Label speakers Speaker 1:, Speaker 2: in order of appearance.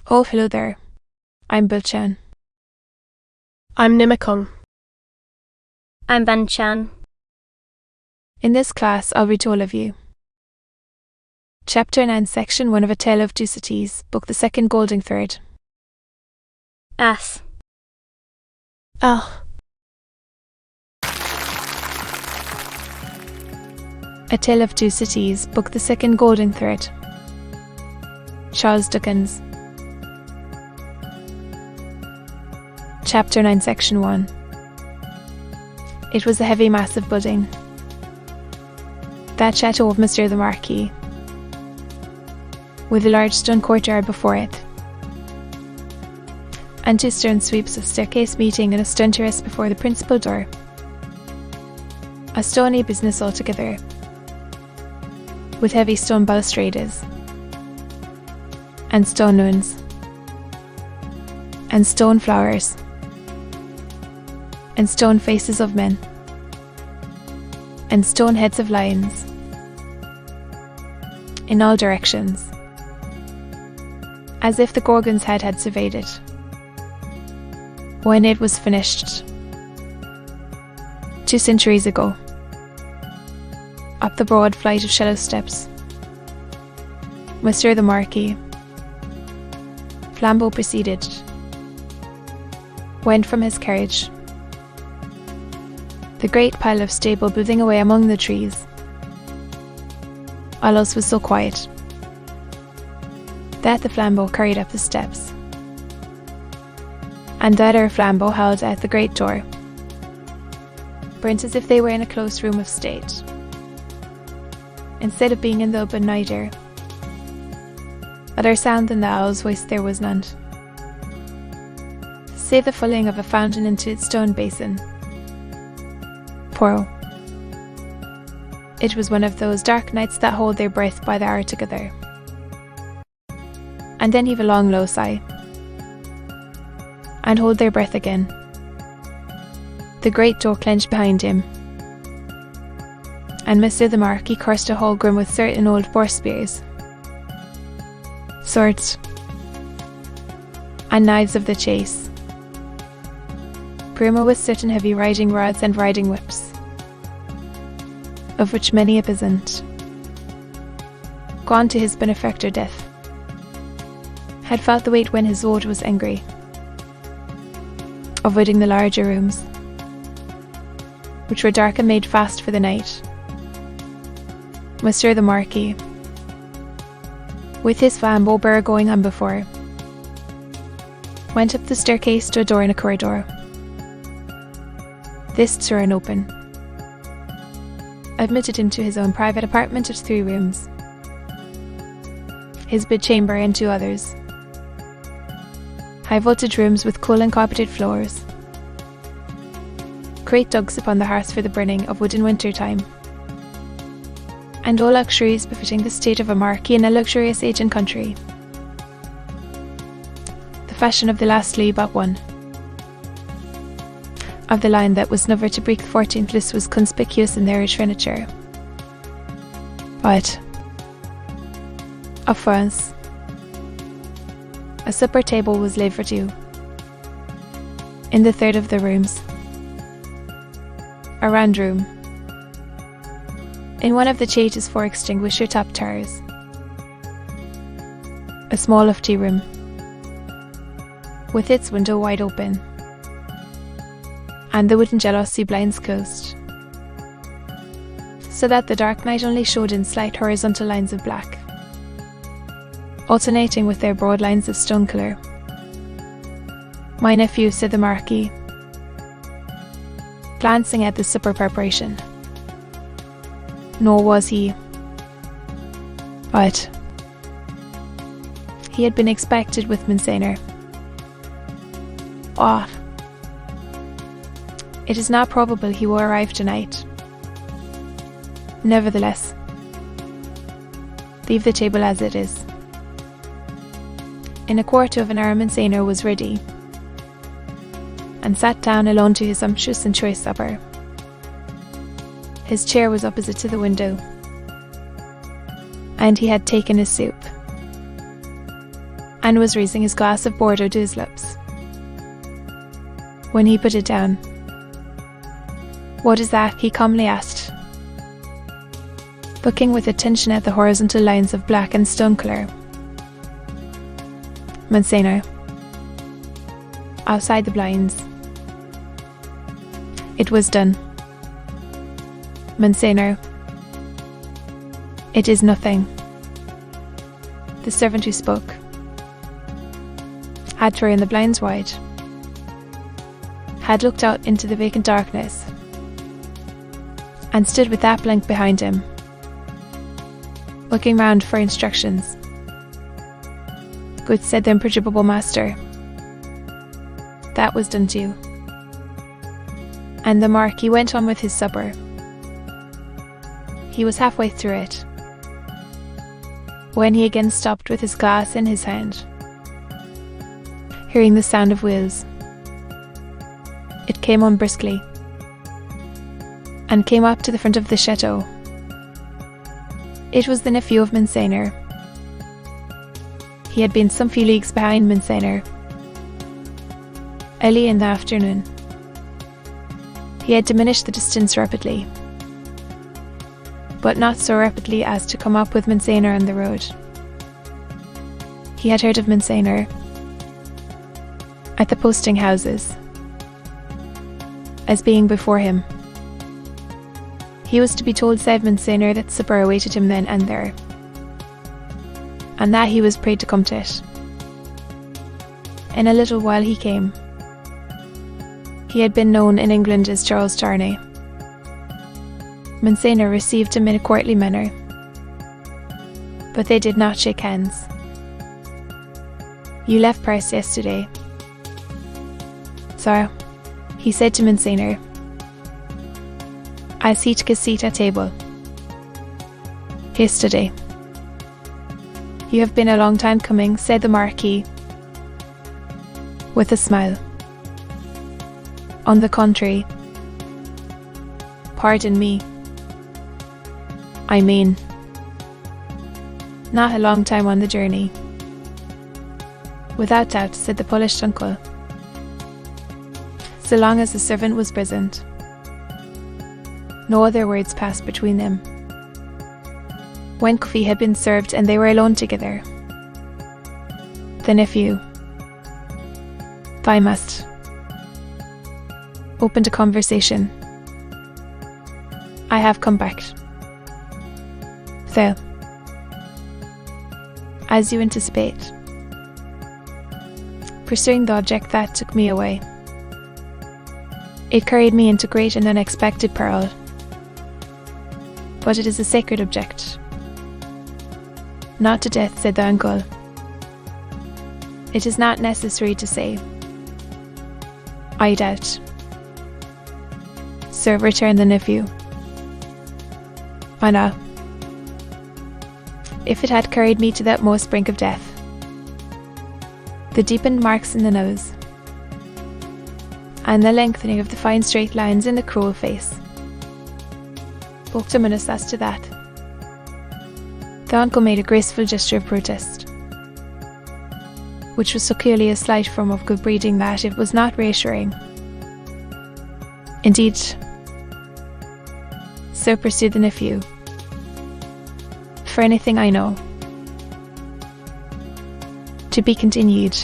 Speaker 1: Oh, hello there. I'm Bilchan.
Speaker 2: I'm Nimikung.
Speaker 3: I'm Banchan.
Speaker 1: In this class, I'll read to all of you. Chapter 9, Section 1 of A Tale of Two Cities, Book the Second, Golden Third.
Speaker 3: As.
Speaker 2: Ah.
Speaker 1: A Tale of Two Cities, Book the Second, Golden Thread. Charles Dickens. Chapter 9, Section 1. It was a heavy, massive building. That chateau of Monsieur the Marquis, with a large stone courtyard before it, and two stone sweeps of staircase meeting in a stone terrace before the principal door. A stony business altogether, with heavy stone balustrades, and stone lawns, and stone flowers, and stone faces of men, and stone heads of lions, in all directions, as if the Gorgon's head had surveyed it. When it was finished, 2 centuries ago, up the broad flight of shallow steps, Monsieur the Marquis, Flambeau proceeded, went from his carriage, the great pile of stable moving away among the trees. All else was so quiet that the flambeau carried up the steps, and the other flambeau held at the great door, burnt as if they were in a close room of state, instead of being in the open night air. Other sound than the owl's voice there was none, save the falling of a fountain into its stone basin. Poor. It was one of those dark nights that hold their breath by the hour together, and then heave a long low sigh, and hold their breath again. The great door clenched behind him, and Monsieur the Marquis cursed a hole grim with certain old boar spears, swords, and knives of the chase, Primo with certain heavy riding rods and riding whips, of which many a peasant, gone to his benefactor death, had felt the weight when his lord was angry, avoiding the larger rooms, which were dark and made fast for the night. Monsieur the Marquis, with his flambeau burr going on before, went up the staircase to a door in a corridor. This thrown open, admitted him to his own private apartment of 3 rooms, his bedchamber and 2 others, high-voltage rooms with coal and carpeted floors, great dogs upon the hearths for the burning of wood in winter time, and all luxuries befitting the state of a marquis in a luxurious age and country, the fashion of the last Louis but one, of the line that was never to break the 14th list was conspicuous in their rich furniture. But of France, a supper table was laid for 2, in the third of the rooms, a round room, in one of the chaises 4 extinguisher top towers, a small lofty room, with its window wide open, and the wooden jalousie blinds closed, so that the dark night only showed in slight horizontal lines of black, alternating with their broad lines of stone colour. "My nephew," said the Marquis, glancing at the supper preparation. Nor was he, but he had been expected with Monseigneur. Ah, it is not probable he will arrive tonight. Nevertheless, leave the table as it is. In a quarter of an hour Monseigneur was ready, and sat down alone to his sumptuous and choice supper. His chair was opposite to the window, and he had taken his soup, and was raising his glass of Bordeaux to his lips. When he put it down, "What is that?" he calmly asked, looking with attention at the horizontal lines of black and stone colour. "Monsignor." Outside the blinds. "It was done." "Monsignor." "It is nothing." The servant who spoke had thrown the blinds wide, had looked out into the vacant darkness, and stood with that blank behind him, looking round for instructions. "Good," said the imperturbable master. "That was done too." And the Marquis went on with his supper. He was halfway through it, when he again stopped with his glass in his hand, hearing the sound of wheels. It came on briskly, and came up to the front of the chateau. It was the nephew of Monsignor. He had been some few leagues behind Monsignor. Early in the afternoon, he had diminished the distance rapidly, but not so rapidly as to come up with Monsignor on the road. He had heard of Monsignor at the posting houses as being before him. He was to be told, said Monsignor, that supper awaited him then and there, and that he was prayed to come to it. In a little while he came. He had been known in England as Charles Charney. Monsignor received him in a courtly manner, but they did not shake hands. "You left Paris yesterday, sir," he said to Monsignor, as he took his seat at table. "Yesterday." "You have been a long time coming," said the Marquis, with a smile. "On the contrary." "Pardon me. I mean, not a long time on the journey." "Without doubt," said the polished uncle, so long as the servant was present. No other words passed between them. When coffee had been served and they were alone together, the nephew, "I must," opened a conversation. "I have come back. So, as you anticipate, pursuing the object that took me away. It carried me into great and unexpected peril, but it is a sacred object." "Not to death," said the uncle. "It is not necessary to say." "I doubt." "Sir," returned the nephew, "I know. If it had carried me to that most brink of death." The deepened marks in the nose, and the lengthening of the fine straight lines in the cruel face, spoke ominous as to that. The uncle made a graceful gesture of protest, which was so clearly a slight form of good breeding that it was not reassuring. "Indeed, sir," pursued the nephew, "for anything I know. To be continued."